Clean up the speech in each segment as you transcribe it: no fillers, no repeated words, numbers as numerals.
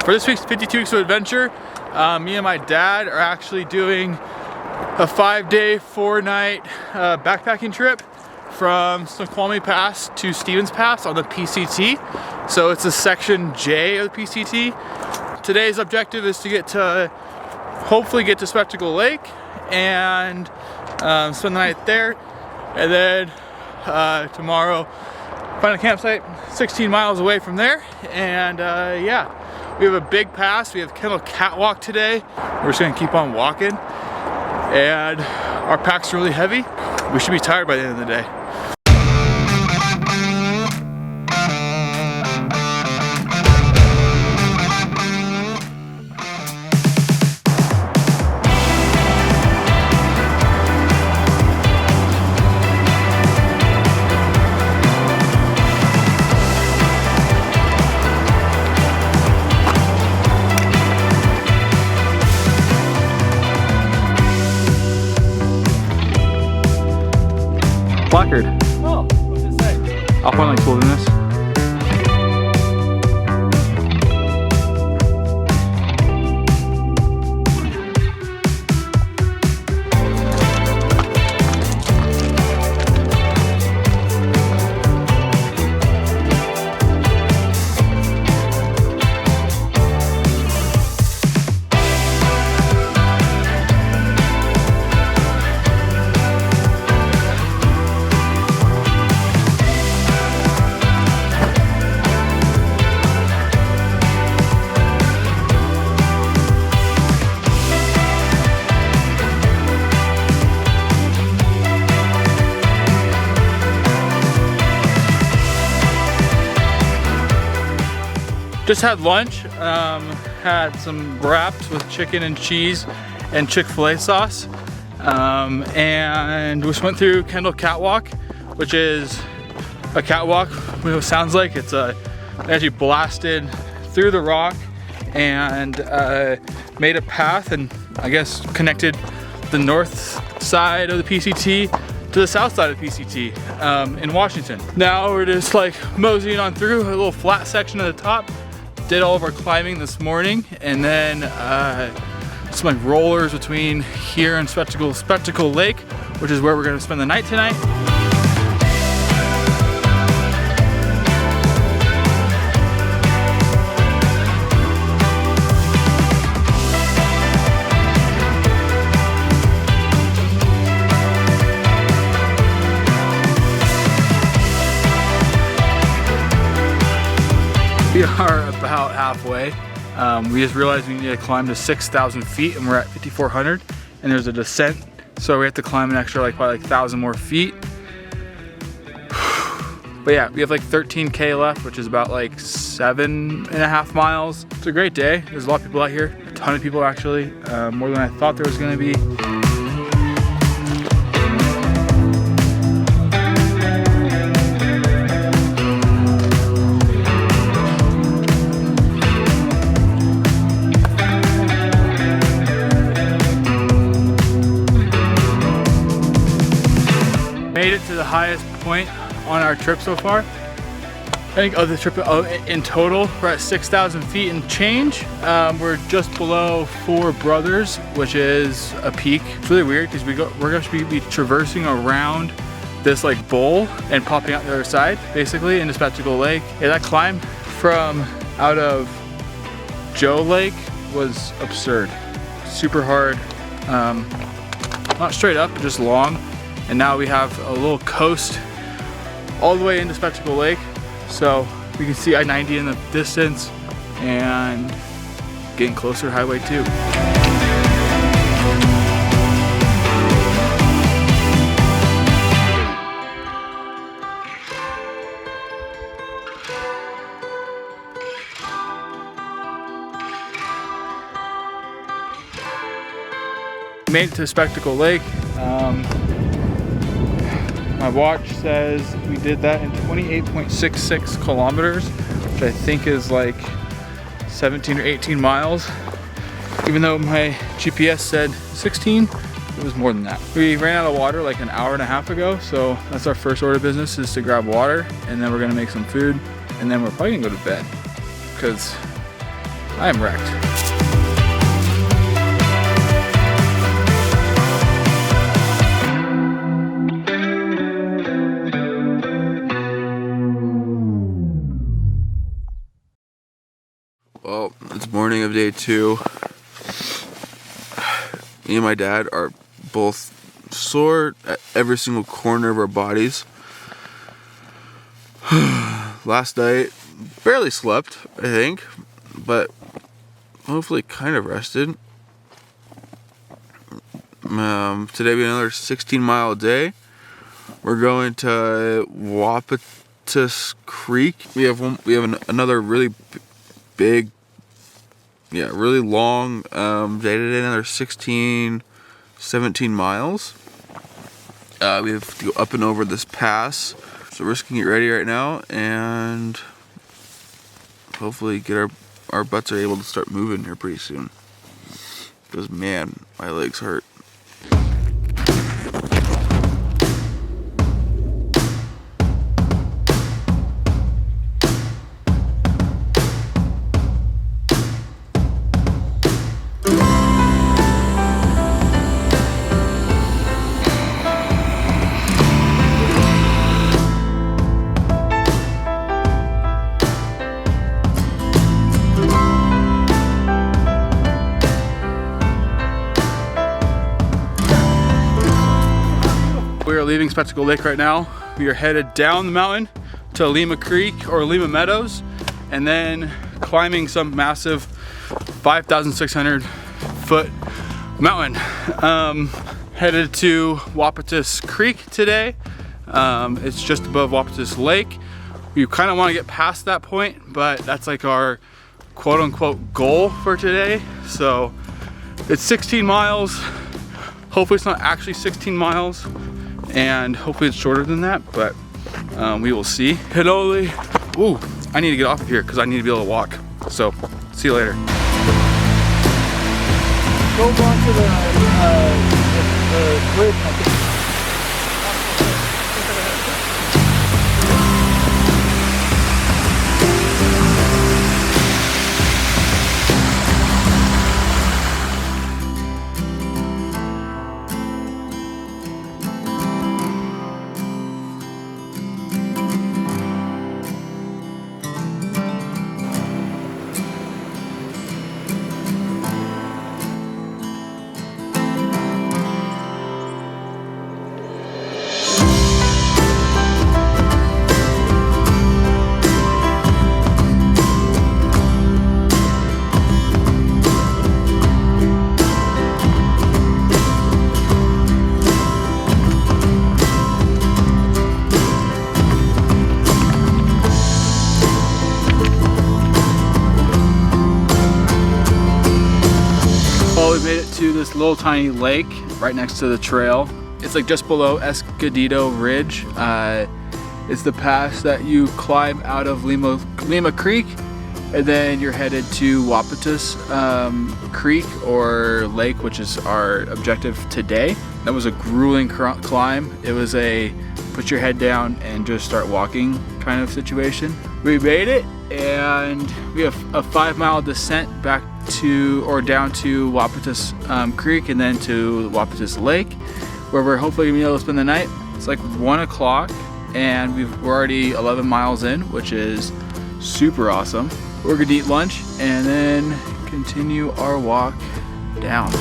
For this week's 52 Weeks of Adventure, me and my dad are actually doing a 5-day, 4-night backpacking trip from Snoqualmie Pass to Stevens Pass on the PCT. So it's a section J of the PCT. Today's objective is to hopefully get to Spectacle Lake and spend the night there, and then tomorrow find a campsite 16 miles away from there. And yeah, we have a big pass. We have Kendall Catwalk today. We're just gonna keep on walking, and our packs are really heavy. We should be tired by the end of the day. Placard. Oh, what's it say? Alpine Lakes Wilderness. Just had lunch, had some wraps with chicken and cheese and Chick-fil-A sauce, and we just went through Kendall Catwalk, which is a catwalk. What it sounds like it's actually blasted through the rock and made a path, and I guess connected the north side of the PCT to the south side of the PCT in Washington. Now we're just like moseying on through a little flat section at the top. Did all of our climbing this morning, and then some like rollers between here and Spectacle Lake, which is where we're gonna spend the night tonight. We are about halfway. We just realized we need to climb to 6,000 feet, and we're at 5,400, and there's a descent, so we have to climb an extra probably 1,000 more feet. But yeah, we have like 13K left, which is about like 7.5 miles. It's a great day. There's a lot of people out here, a ton of people actually, more than I thought there was gonna be. Made it to the highest point on our trip so far. I think of the trip in total, we're at 6,000 feet and change. We're just below Four Brothers, which is a peak. It's really weird because we're going to be traversing around this like bowl and popping out the other side, basically into Spectacle Lake. Yeah, that climb from out of Joe Lake was absurd. Super hard, not straight up, but just long. And now we have a little coast all the way into Spectacle Lake. So we can see I-90 in the distance and getting closer to Highway 2. Made it to Spectacle Lake. My watch says we did that in 28.66 kilometers, which I think is like 17 or 18 miles. Even though my GPS said 16, it was more than that. We ran out of water like an hour and a half ago, so that's our first order of business, is to grab water, and then we're gonna make some food, and then we're probably gonna go to bed, because I am wrecked. Well, it's morning of day 2. Me and my dad are both sore at every single corner of our bodies. Last night, barely slept, I think, but hopefully kind of rested. Today will be another 16-mile day. We're going to Wapatus Creek. We have another really big, really long day today, another 17 miles. We have to go up and over this pass, so we're just gonna get ready right now and hopefully get our butts are able to start moving here pretty soon, because man, my legs hurt. We are leaving Spectacle Lake right now. We are headed down the mountain to Lima Creek or Lima Meadows, and then climbing some massive 5,600 foot mountain. Headed to Wapatus Creek today. It's just above Wapatus Lake. We kind of want to get past that point, but that's like our quote unquote goal for today. So it's 16 miles. Hopefully it's not actually 16 miles. And hopefully it's shorter than that, but we will see. Hinoli. Ooh, I need to get off of here because I need to be able to walk. So, see you later. Go on to the bridge, I think. Made it to this little tiny lake right next to the trail. It's like just below Escondido Ridge. It's the pass that you climb out of Lima Creek, and then you're headed to Wapatus Creek or Lake, which is our objective today. That was a grueling climb. It was a put your head down and just start walking kind of situation. We made it, and we have a 5-mile descent back to or down to Wapatus Creek and then to Wapatus Lake, where we're hopefully gonna be able to spend the night. It's like 1 o'clock and we're already 11 miles in, which is super awesome. We're gonna eat lunch and then continue our walk down.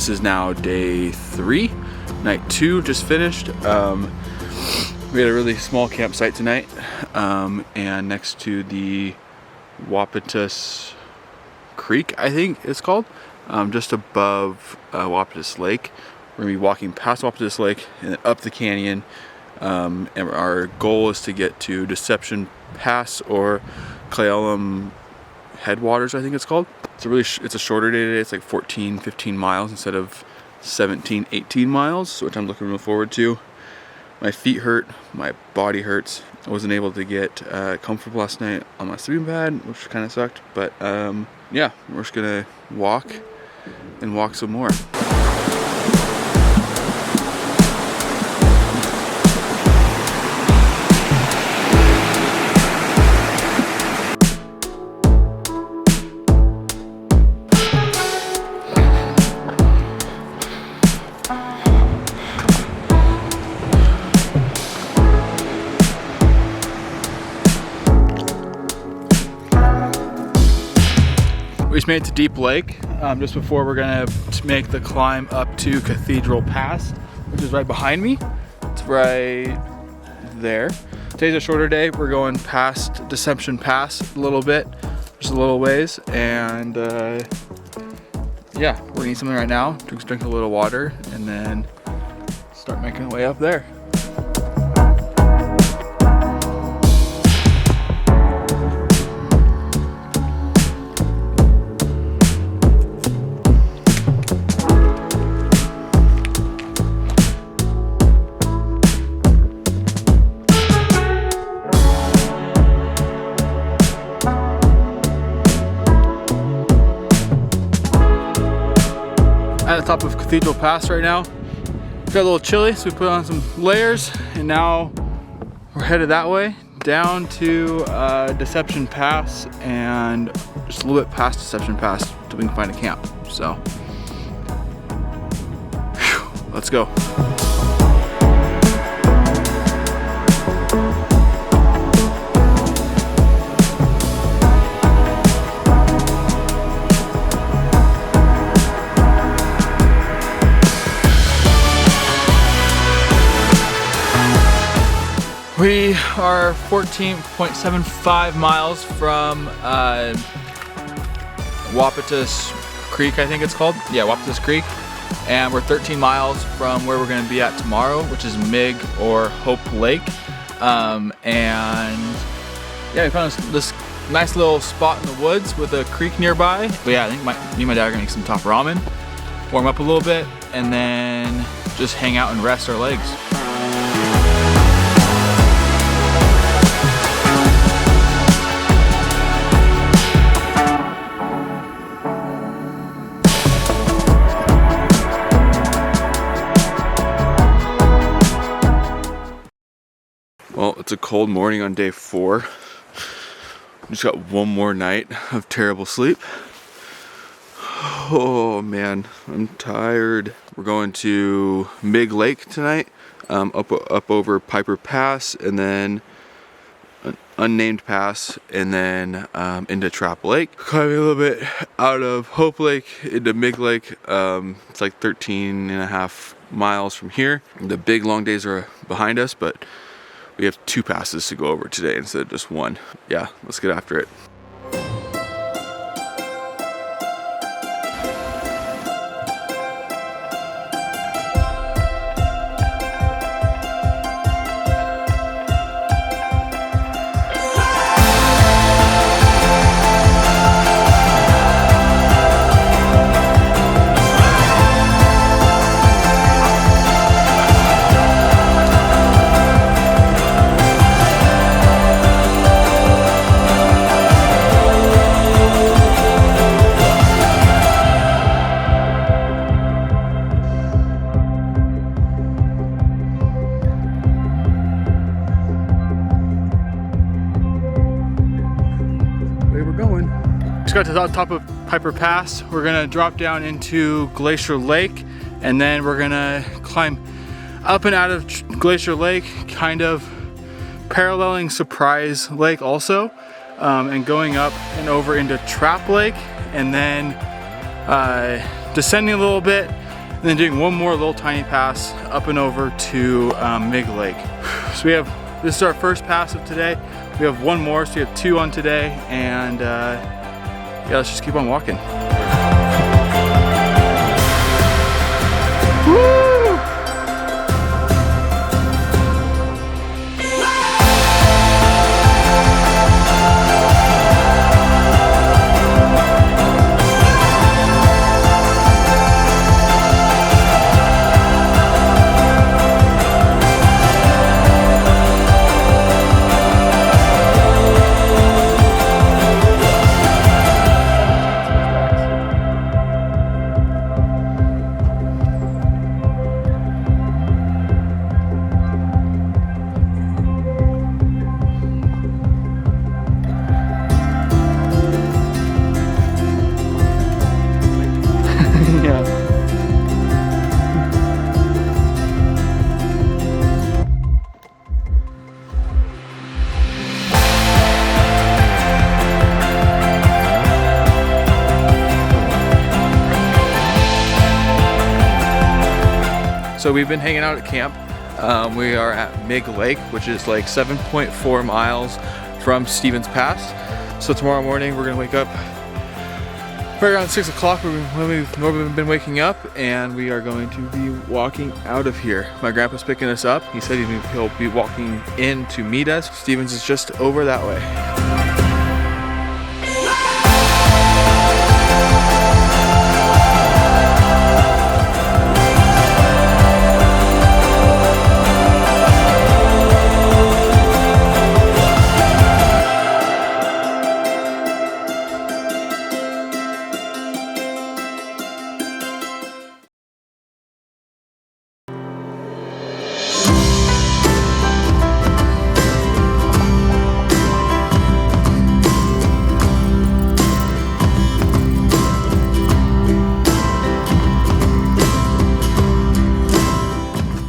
This is now day 3, night 2 just finished. We had a really small campsite tonight, and next to the Wapatus Creek, I think it's called, just above Wapatus Lake. We're gonna be walking past Wapatus Lake and then up the canyon, and our goal is to get to Deception Pass or Clayellum Headwaters, I think it's called. It's a shorter day today. It's like 14-15 miles instead of 17-18 miles, which I'm looking real forward to. My feet hurt, my body hurts. I wasn't able to get comfortable last night on my sleeping pad, which kind of sucked. But yeah, we're just gonna walk and walk some more. We just made it to Deep Lake just before we're gonna make the climb up to Cathedral Pass, which is right behind me. It's right there. Today's a shorter day. We're going past Deception Pass a little bit, just a little ways, and yeah, we're gonna eat something right now, drink a little water, and then start making our way up there. At the top of Cathedral Pass right now. Got a little chilly, so we put on some layers, and now we're headed that way down to Deception Pass, and just a little bit past Deception Pass till we can find a camp. So, whew, let's go. We are 14.75 miles from Wapatus Creek, I think it's called. Yeah, Wapatus Creek. And we're 13 miles from where we're gonna be at tomorrow, which is Mig or Hope Lake. And yeah, we found this nice little spot in the woods with a creek nearby. But yeah, I think me and my dad are gonna make some top ramen, warm up a little bit, and then just hang out and rest our legs. Well, it's a cold morning on day 4. We just got one more night of terrible sleep. Oh man, I'm tired. We're going to Mig Lake tonight, up over Piper Pass, and then an unnamed pass, and then into Trap Lake. Climbing a little bit out of Hope Lake into Mig Lake. It's like 13.5 miles from here. The big long days are behind us, but we have 2 passes to go over today instead of just 1. Yeah, let's get after it. Just got to the top of Piper Pass. We're gonna drop down into Glacier Lake, and then we're gonna climb up and out of Glacier Lake, kind of paralleling Surprise Lake also, and going up and over into Trap Lake, and then descending a little bit and then doing one more little tiny pass up and over to Mig Lake. So this is our first pass of today. We have one more, so we have 2 on today, and yeah, let's just keep on walking. Woo! So we've been hanging out at camp. We are at Mig Lake, which is like 7.4 miles from Stevens Pass. So tomorrow morning we're gonna wake up right around 6 o'clock when we've normally been waking up, and we are going to be walking out of here. My grandpa's picking us up. He said he'll be walking in to meet us. Stevens is just over that way.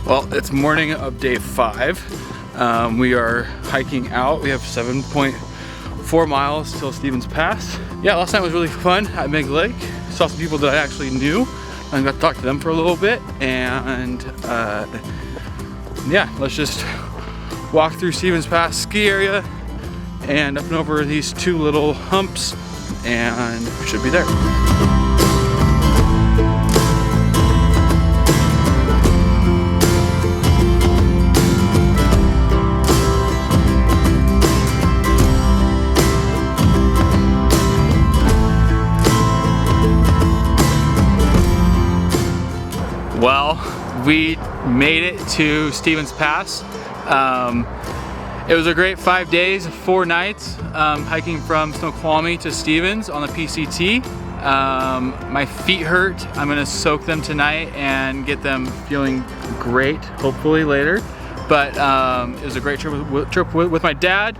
Well, it's morning of day 5. We are hiking out. We have 7.4 miles till Stevens Pass. Yeah, last night was really fun at Mig Lake. Saw some people that I actually knew and got to talk to them for a little bit. And yeah, let's just walk through Stevens Pass ski area and up and over these 2 little humps, and we should be there. Well, we made it to Stevens Pass. It was a great 5 days, 4 nights, hiking from Snoqualmie to Stevens on the PCT. My feet hurt. I'm gonna soak them tonight and get them feeling great, hopefully later. But it was a great trip with my dad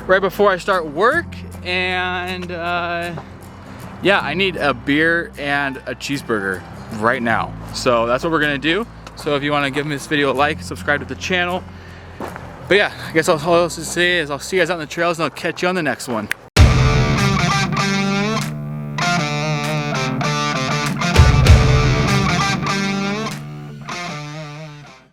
right before I start work, and yeah, I need a beer and a cheeseburger right now. So that's what we're gonna do. So if you wanna give this video a like, subscribe to the channel. But yeah, I guess all else to say is I'll see you guys out on the trails, and I'll catch you on the next one.